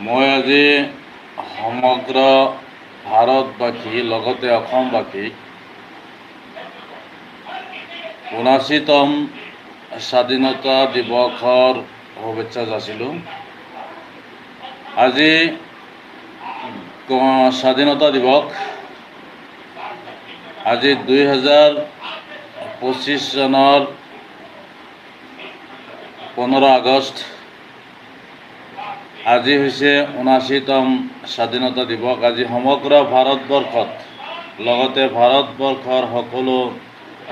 মই আজি সমগ্ৰ ভাৰতবাসী লগতে অসমবাসীক ৭৯তম স্বাধীনতা দিৱসৰ শুভেচ্ছা যাচিলোঁ। আজি স্বাধীনতা দিৱস, আজি 2025 চনৰ 15 আগষ্ট। আজি হৈছে ৭৯তম স্বাধীনতা দিৱস। আজি সমগ্ৰ ভাৰতবৰ্ষত লগতে ভাৰতবৰ্ষৰ সকলো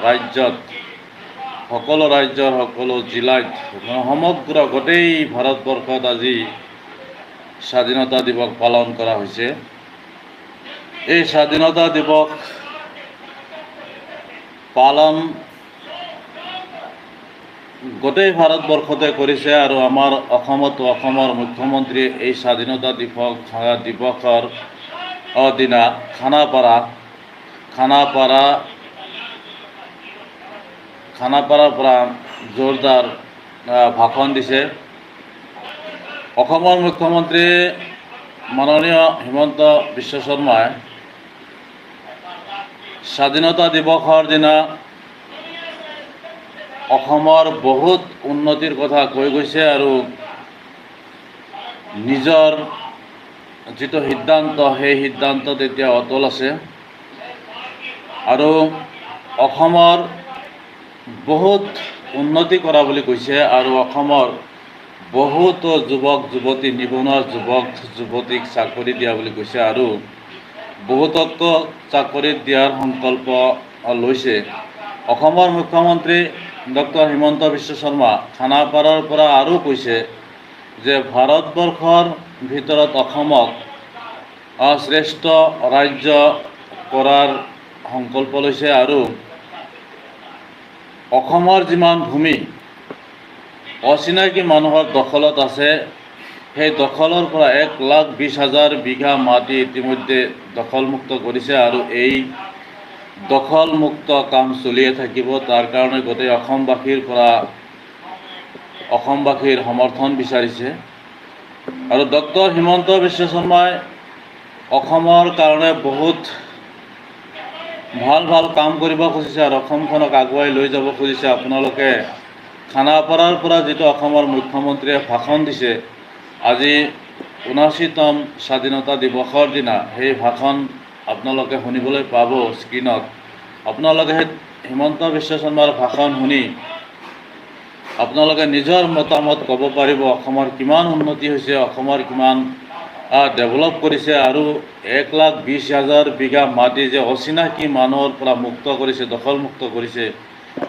ৰাজ্যৰ সকলো জিলাত সমগ্ৰ গোটেই ভাৰতবৰ্ষত আজি স্বাধীনতা দিৱস পালন কৰা হৈছে। এই স্বাধীনতা দিৱস পালন গোটেই ভাৰতবৰ্ষতে কৰিছে আৰু আমাৰ অসমতো অসমৰ মুখ্যমন্ত্ৰীয়ে এই স্বাধীনতা দিৱসৰ দিনা খানাপাৰাৰ পৰা জোৰদাৰ ভাষণ দিছে। অসমৰ মুখ্যমন্ত্ৰী মাননীয় হিমন্ত বিশ্ব শৰ্মাই স্বাধীনতা দিৱসৰ দিনা অসমৰ বহুত উন্নতিৰ কথা কৈ গৈছে আৰু নিজৰ যিটো সিদ্ধান্ত, সেই সিদ্ধান্তত এতিয়া অটল আছে আৰু অসমৰ বহুত উন্নতি কৰা বুলি কৈছে আৰু অসমৰ বহুতো যুৱক যুৱতী, নিবনুৱা যুৱক যুৱতীক চাকৰি দিয়া বুলি কৈছে আৰু বহুতকো চাকৰি দিয়াৰ সংকল্প লৈছে। অসমৰ মুখ্যমন্ত্ৰী ডক্টৰ হিমন্ত বিশ্ব শৰ্মা খানাপাৰাৰ পৰা আৰু কৈছে যে ভাৰতবৰ্ষৰ ভিতৰত অসমক শ্ৰেষ্ঠ ৰাজ্য কৰাৰ সংকল্প লৈছে আৰু অসমৰ যিমান ভূমি অচিনাকি মানুহৰ দখলত আছে, সেই দখলৰ পৰা 1,20,000 বিঘা মাটি ইতিমধ্যে দখলমুক্ত কৰিছে আৰু এই দখলমুক্ত কাম চলিয়ে থাকিব। তাৰ কাৰণে গোটেই অসমবাসীৰ সমৰ্থন বিচাৰিছে আৰু ডক্টৰ হিমন্ত বিশ্ব শৰ্মাই অসমৰ কাৰণে বহুত ভাল কাম কৰিব খুজিছে আৰু অসমখনক আগুৱাই লৈ যাব খুজিছে। আপোনালোকে খানাপাৰাৰ পৰা যিটো অসমৰ মুখ্যমন্ত্ৰীয়ে ভাষণ দিছে আজি ৭৯তম স্বাধীনতা দিৱসৰ দিনা, সেই ভাষণ আপোনালোকে শুনিবলৈ পাব স্ক্ৰীণত। আপোনালোকে সেই হিমন্ত বিশ্ব শৰ্মাৰ ভাষণ শুনি আপোনালোকে নিজৰ মতামত ক'ব পাৰিব, অসমৰ কিমান উন্নতি হৈছে, অসমৰ কিমান ডেভেলপ কৰিছে আৰু 1,20,000 বিঘা মাটি যে অচিনাকি মানুহৰ পৰা মুক্ত কৰিছে, দখলমুক্ত কৰিছে,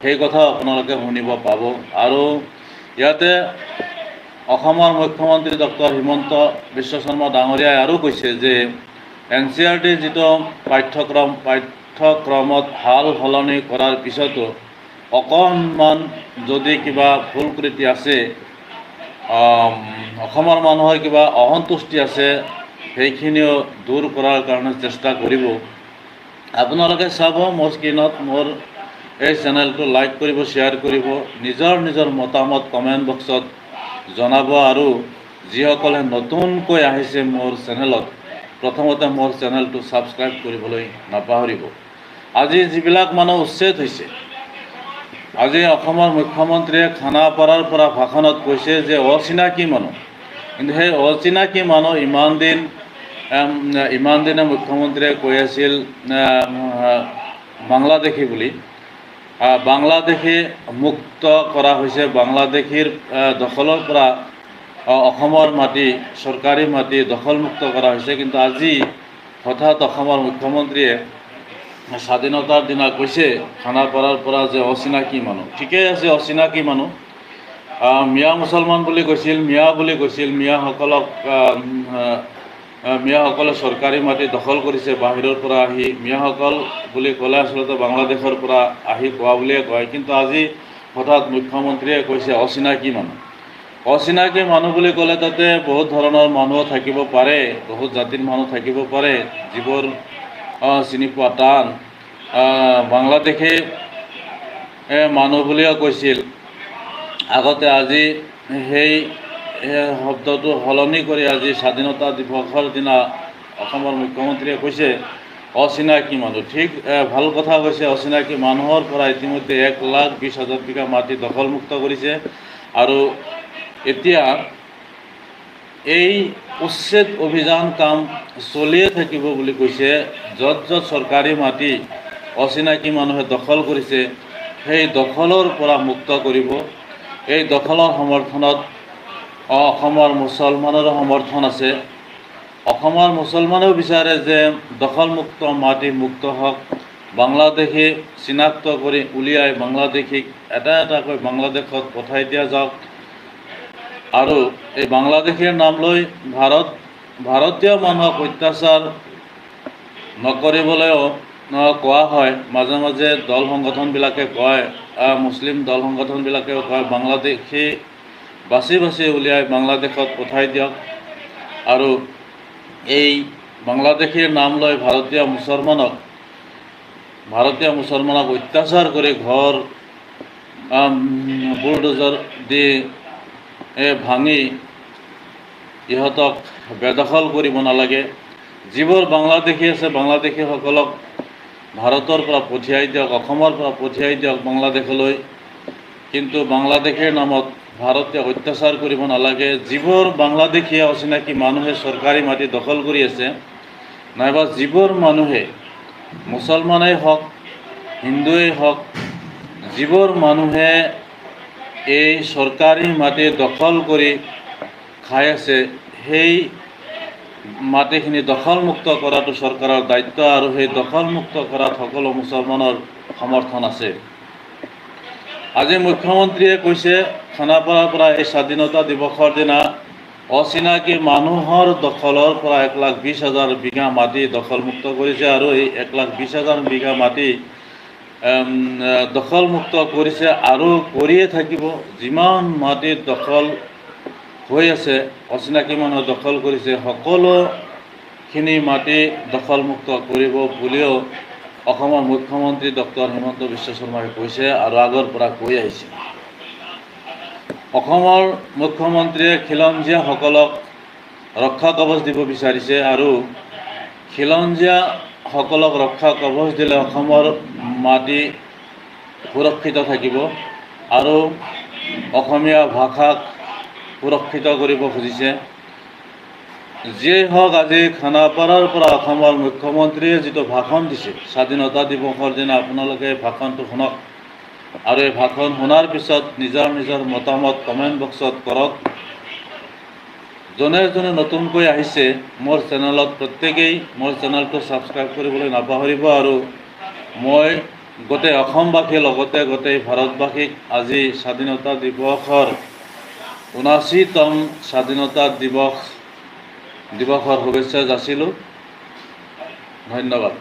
সেই কথাও আপোনালোকে শুনিব পাব। আৰু ইয়াতে অসমৰ মুখ্যমন্ত্ৰী ডক্টৰ হিমন্ত বিশ্ব শৰ্মা ডাঙৰীয়াই আৰু কৈছে যে NCERT যিটো পাঠ্যক্ৰমত সলনি কৰাৰ পিছতো অকণমান যদি কিবা ভুল ত্ৰুটি আছে, অসমৰ মানুহৰ কিবা অসন্তুষ্টি আছে, সেইখিনিও দূৰ কৰাৰ কাৰণে চেষ্টা কৰিব। আপোনালোকে চাব মোৰ স্ক্ৰীণত, মোৰ এই চেনেলটো লাইক কৰিব, শ্বেয়াৰ কৰিব, নিজৰ মতামত কমেণ্ট বক্সত জনাব আৰু যিসকলে নতুনকৈ আহিছে মোৰ চেনেলত, প্ৰথমতে মোৰ চেনেলটো ছাবস্ক্ৰাইব কৰিবলৈ নাপাহৰিব। আজি যিবিলাক মানুহ উচ্ছেদ হৈছে, আজি অসমৰ মুখ্যমন্ত্ৰীয়ে খানাপাৰাৰ পৰা ভাষণত কৈছে যে অচিনাকি মানুহ, কিন্তু সেই অচিনাকি মানুহ ইমান দিনে মুখ্যমন্ত্ৰীয়ে কৈ আছিল বাংলাদেশী বুলি। বাংলাদেশী মুক্ত কৰা হৈছে, বাংলাদেশীৰ দখলৰ পৰা অসমৰ মাটি, চৰকাৰী মাটি দখলমুক্ত কৰা হৈছে। কিন্তু আজি হঠাৎ অসমৰ মুখ্যমন্ত্ৰীয়ে স্বাধীনতাৰ দিনা কৈছে খানাপাৰাৰ পৰা যে অচিনাকি মানুহ। ঠিকেই আছে, অচিনাকি মানুহ, মিয়া মুছলমান বুলি কৈছিল, মিয়াসকলে চৰকাৰী মাটি দখল কৰিছে বাহিৰৰ পৰা আহি। মিয়াসকল বুলি ক'লে আচলতে বাংলাদেশৰ পৰা আহি কোৱা বুলিয়ে কয়, কিন্তু আজি হঠাৎ মুখ্যমন্ত্ৰীয়ে কৈছে অচিনাকি মানুহ। অচিনাকি মানুহ বুলি ক'লে তাতে বহুত ধৰণৰ মানুহ থাকিব পাৰে, বহুত জাতিৰ মানুহ থাকিব পাৰে, যিবোৰ চিনি পোৱা টান। বাংলাদেশী মানুহ বুলিও কৈছিল আগতে। আজি সেই শব্দটো সলনি কৰি আজি স্বাধীনতা দিৱসৰ দিনা অসমৰ মুখ্যমন্ত্ৰীয়ে কৈছে অচিনাকি মানুহ। ঠিক ভাল কথা কৈছে। অচিনাকি মানুহৰ পৰা ইতিমধ্যে 1,20,000 বিঘা মাটি দখলমুক্ত কৰিছে আৰু এতিয়া এই উচ্ছেদ অভিযান কাম চলিয়ে থাকিব বুলি কৈছে। য'ত য'ত চৰকাৰী মাটি অচিনাকি মানুহে দখল কৰিছে সেই দখলৰ পৰা মুক্ত কৰিব। এই দখলৰ সমৰ্থনত অসমৰ মুছলমানৰো সমৰ্থন আছে। অসমৰ মুছলমানেও বিচাৰে যে দখলমুক্ত মাটি মুক্ত হওক, বাংলাদেশী চিনাক্ত কৰি উলিয়াই বাংলাদেশীক এটা এটাকৈ বাংলাদেশত পঠাই দিয়া যাওক আৰু এই বাংলাদেশীৰ নাম লৈ ভাৰতীয় মানুহক অত্যাচাৰ নকৰিবলৈও কোৱা হয়। মাজে মাজে দল সংগঠনবিলাকে কয়, মুছলিম দল সংগঠনবিলাকেও কয় বাংলাদেশী বাছি বাছি উলিয়াই বাংলাদেশত পঠাই দিয়ক আৰু এই বাংলাদেশীৰ নাম লৈ ভাৰতীয় মুছলমানক অত্যাচাৰ কৰি ঘৰ বুলডোজাৰ দি ভাঙি ইহঁতক বেদখল কৰিব নালাগে। যিবোৰ বাংলাদেশী আছে বাংলাদেশীসকলক ভাৰতৰ পৰা পঠিয়াই দিয়ক, অসমৰ পৰা পঠিয়াই দিয়ক বাংলাদেশলৈ। কিন্তু বাংলাদেশীৰ নামত ভাৰতে অত্যাচাৰ কৰিব নালাগে। যিবোৰ বাংলাদেশীয়ে অচিনাকি মানুহে চৰকাৰী মাটি দখল কৰি আছে, নাইবা যিবোৰ মানুহে মুছলমানেই হওক হিন্দুৱেই হওক, যিবোৰ মানুহে এই চৰকাৰী মাটি দখল কৰি খাই আছে সেই মাটিখিনি দখলমুক্ত কৰাটো চৰকাৰৰ দায়িত্ব আৰু সেই দখলমুক্ত কৰাত সকলো মুছলমানৰ সমৰ্থন আছে। আজি মুখ্যমন্ত্ৰীয়ে কৈছে খানাপাৰাৰ পৰা এই স্বাধীনতা দিৱসৰ দিনা অচিনাকি মানুহৰ দখলৰ পৰা 1,20,000 বিঘা মাটি দখলমুক্ত কৰিছে আৰু এই 1,20,000 বিঘা মাটি দখলমুক্ত কৰিছে আৰু কৰিয়ে থাকিব। যিমান মাটি দখল হৈ আছে অচিনাকি মানুহে দখল কৰিছে সকলোখিনি মাটি দখলমুক্ত কৰিব বুলিও অসমৰ মুখ্যমন্ত্ৰী ডক্টৰ হিমন্ত বিশ্ব শৰ্মাই কৈছে আৰু আগৰ পৰা কৈ আহিছে। অসমৰ মুখ্যমন্ত্ৰীয়ে খিলঞ্জীয়াসকলক ৰক্ষা কৱচ দিব বিচাৰিছে আৰু খিলঞ্জীয়াসকলক ৰক্ষা কৱচ দিলে অসমৰ মাটি সুৰক্ষিত থাকিব আৰু অসমীয়া ভাষাক সুৰক্ষিত কৰিব খুজিছে। যিয়েই হওক, আজি খানাপাৰাৰ পৰা অসমৰ মুখ্যমন্ত্ৰীয়ে যিটো ভাষণ দিছে স্বাধীনতা দিৱসৰ দিনা, আপোনালোকে ভাষণটো শুনক আৰু এই ভাষণ শুনাৰ পিছত নিজৰ নিজৰ মতামত কমেণ্ট বক্সত কৰক। যোনে যোনে নতুনকৈ আহিছে মোৰ চেনেলত প্ৰত্যেকেই মোৰ চেনেলটো ছাবস্ক্ৰাইব কৰিবলৈ নাপাহৰিব আৰু মই গোটেই অসমবাসীৰ লগতে গোটেই ভাৰতবাসীক আজি স্বাধীনতা দিৱসৰ ৭৯তম স্বাধীনতা দিৱসৰ শুভেচ্ছা যাচিলোঁ। ধন্যবাদ।